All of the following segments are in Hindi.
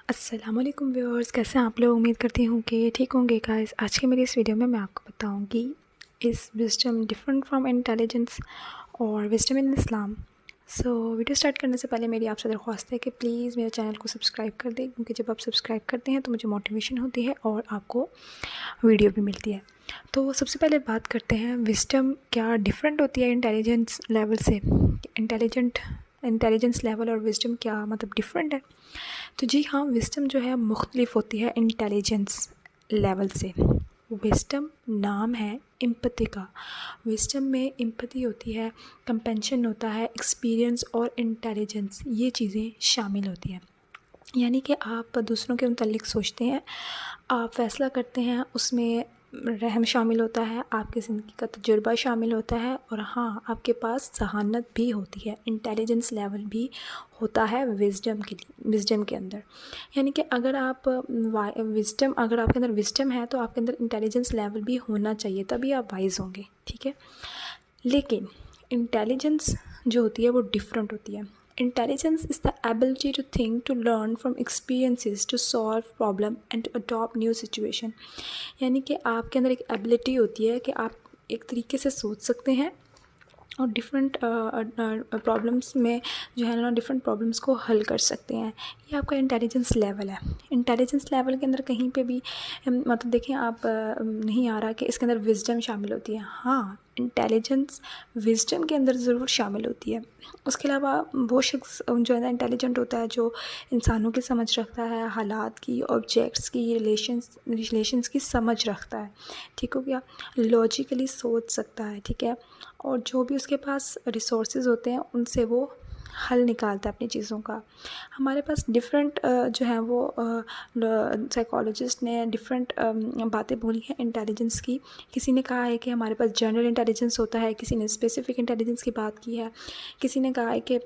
अस्सलामुअलैकुम व्यूअर्स, कैसे हैं आप लोग। उम्मीद करती हूँ कि ठीक होंगे गाइस। आज के मेरी इस वीडियो में मैं आपको बताऊँगी is wisdom different from intelligence और विज़डम इन इस्लाम। सो वीडियो स्टार्ट करने से पहले मेरी आपसे दरख्वास्त है कि प्लीज़ मेरे चैनल को सब्सक्राइब कर दें, क्योंकि जब आप सब्सक्राइब करते हैं तो मुझे मोटिवेशन होती है और आपको वीडियो भी मिलती है। तो सबसे पहले बात करते हैं विज़डम क्या डिफरेंट होती है इंटेलिजेंस लेवल से। इंटेलिजेंस लेवल और विज़डम क्या मतलब डिफरेंट है। तो जी हाँ, विज़डम जो है मुख्तलिफ होती है इंटेलिजेंस लेवल से। विज़डम नाम है एम्पैथी का। विज़डम में एम्पैथी होती है, कंपेंशन होता है, एक्सपीरियंस और इंटेलिजेंस, ये चीज़ें शामिल होती हैं। यानी कि आप दूसरों के मुतल्लिक़ सोचते हैं, आप फ़ैसला करते हैं, उसमें रहम शामिल होता है, आपकी ज़िंदगी का तजुर्बा शामिल होता है और हाँ, आपके पास ज़हानत भी होती है, इंटेलिजेंस लेवल भी होता है विज़डम के अंदर। यानी कि अगर आप अगर आपके अंदर विज़डम है तो आपके अंदर इंटेलिजेंस लेवल भी होना चाहिए, तभी आप वाइज़ होंगे, ठीक है। लेकिन इंटेलिजेंस जो होती है वो डिफरेंट होती है। Intelligence is the ability to think, to learn from experiences, to solve problem and to adopt new situation. यानी कि आपके अंदर एक एबिलिटी होती है कि आप एक तरीके से सोच सकते हैं और डिफरेंट प्रॉब्लम्स में जो है ना, डिफरेंट प्रॉब्लम्स को हल कर सकते हैं। ये आपका इंटेलिजेंस लेवल है। इंटेलिजेंस लेवल के अंदर कहीं पे भी मतलब देखें आप नहीं आ रहा कि इसके अंदर विज़डम शामिल होती है। हाँ, इंटेलिजेंस विज़डम के अंदर ज़रूर शामिल होती है। उसके अलावा वो शख्स जो है ना इंटेलिजेंट होता है जो इंसानों की समझ रखता है, हालात की, ऑब्जेक्ट्स की, रिलेशंस की समझ रखता है, ठीक हो गया। लॉजिकली सोच सकता है, ठीक है। और जो भी उसके पास रिसोर्सेज होते हैं उनसे वो हल निकालता है अपनी चीज़ों का। हमारे पास डिफरेंट जो है वो साइकोलॉजिस्ट ने डिफरेंट बातें बोली हैं इंटेलिजेंस की। किसी ने कहा है कि हमारे पास जनरल इंटेलिजेंस होता है, किसी ने स्पेसिफिक इंटेलिजेंस की बात की है, किसी ने कहा है कि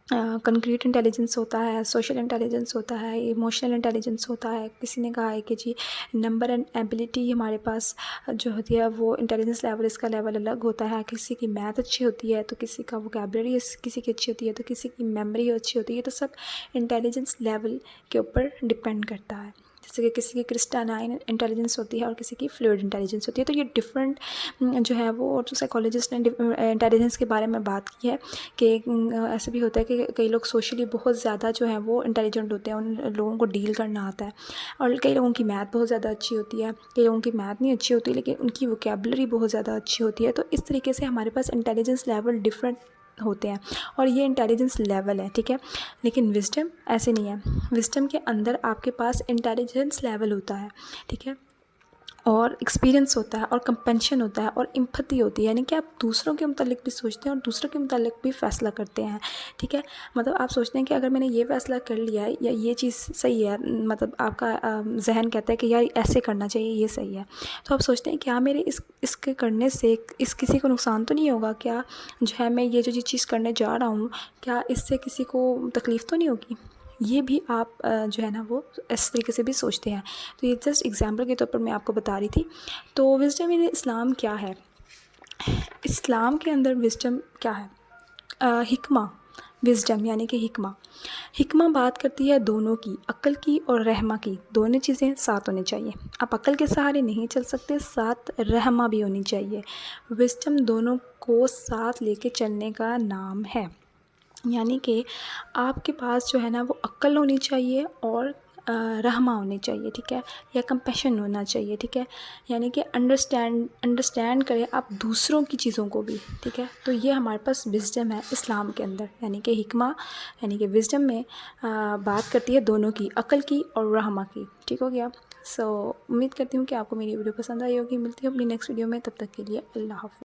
कंक्रीट इंटेलिजेंस होता है, सोशल इंटेलिजेंस होता है, इमोशनल इंटेलिजेंस होता है। किसी ने कहा है कि जी नंबर एंड एबिलिटी हमारे पास जो होती है वो इंटेलिजेंस लेवल, इसका लेवल अलग होता है। किसी की मैथ अच्छी होती है तो किसी का वोकैबुलरी किसी की अच्छी होती है तो किसी की मेमोरी अच्छी होती है। तो सब इंटेलिजेंस लेवल के ऊपर डिपेंड करता है। जैसे कि किसी की क्रिस्टलाइन इंटेलिजेंस होती है और किसी की फ्लूइड इंटेलिजेंस होती है। तो ये डिफरेंट जो है वो जो साइकोलॉजिस्ट ने इंटेलिजेंस के बारे में बात की है कि ऐसे भी होता है कि कई लोग सोशली बहुत ज़्यादा जो है वो इंटेलिजेंट होते हैं, उन लोगों को डील करना आता है। और कई लोगों की मैथ बहुत ज़्यादा अच्छी होती है, कई लोगों की मैथ नहीं अच्छी होती लेकिन उनकी वोकैबुलरी बहुत ज़्यादा अच्छी होती है। तो इस तरीके से हमारे पास इंटेलिजेंस लेवल डिफरेंट होते हैं और ये इंटेलिजेंस लेवल है, ठीक है। लेकिन विज़डम ऐसे नहीं है। विज़डम के अंदर आपके पास इंटेलिजेंस लेवल होता है, ठीक है, और एक्सपीरियंस होता है और कंपेंशन होता है और एम्पैथी होती है। यानी कि आप दूसरों के मुतालिक भी सोचते हैं और दूसरों के मुतालिक भी फ़ैसला करते हैं, ठीक है। मतलब आप सोचते हैं कि अगर मैंने ये फ़ैसला कर लिया है या ये चीज़ सही है, मतलब आपका जहन कहता है कि यार ऐसे करना चाहिए, ये सही है। तो आप सोचते हैं क्या मेरे इसके करने से इस किसी को नुकसान तो नहीं होगा, क्या जो है मैं ये जो चीज़ करने जा रहा हूँ क्या इससे किसी को तकलीफ़ तो नहीं होगी। ये भी आप जो है ना वो इस तरीके से भी सोचते हैं। तो ये जस्ट एग्जांपल के तौर पर मैं आपको बता रही थी। तो विज़डम इन इस्लाम क्या है। इस्लाम के अंदर विज़डम क्या है। हिकमा, विज़डम यानी कि हिकमा। हिकमा बात करती है दोनों की, अक्ल की और रहमा की। दोनों चीज़ें साथ होनी चाहिए। आप अक्ल के सहारे नहीं चल सकते, साथ रहमा भी होनी चाहिए। विज़डम दोनों को साथ लेके चलने का नाम है। यानी कि आपके पास जो है ना वो अक्ल होनी चाहिए और रहमा होनी चाहिए, ठीक है, या कंपैशन होना चाहिए, ठीक है। यानी कि अंडरस्टैंड करें आप दूसरों की चीज़ों को भी, ठीक है। तो ये हमारे पास विज़डम है इस्लाम के अंदर। यानी कि हिकमा यानी कि विज़डम में बात करती है दोनों की, अक्ल की और रहमा की, ठीक हो गया। सो उम्मीद करती हूँ कि आपको मेरी वीडियो पसंद आई होगी। मिलती हूँ अपनी नेक्स्ट वीडियो में, तब तक के लिए अल्लाह हाफ़िज़।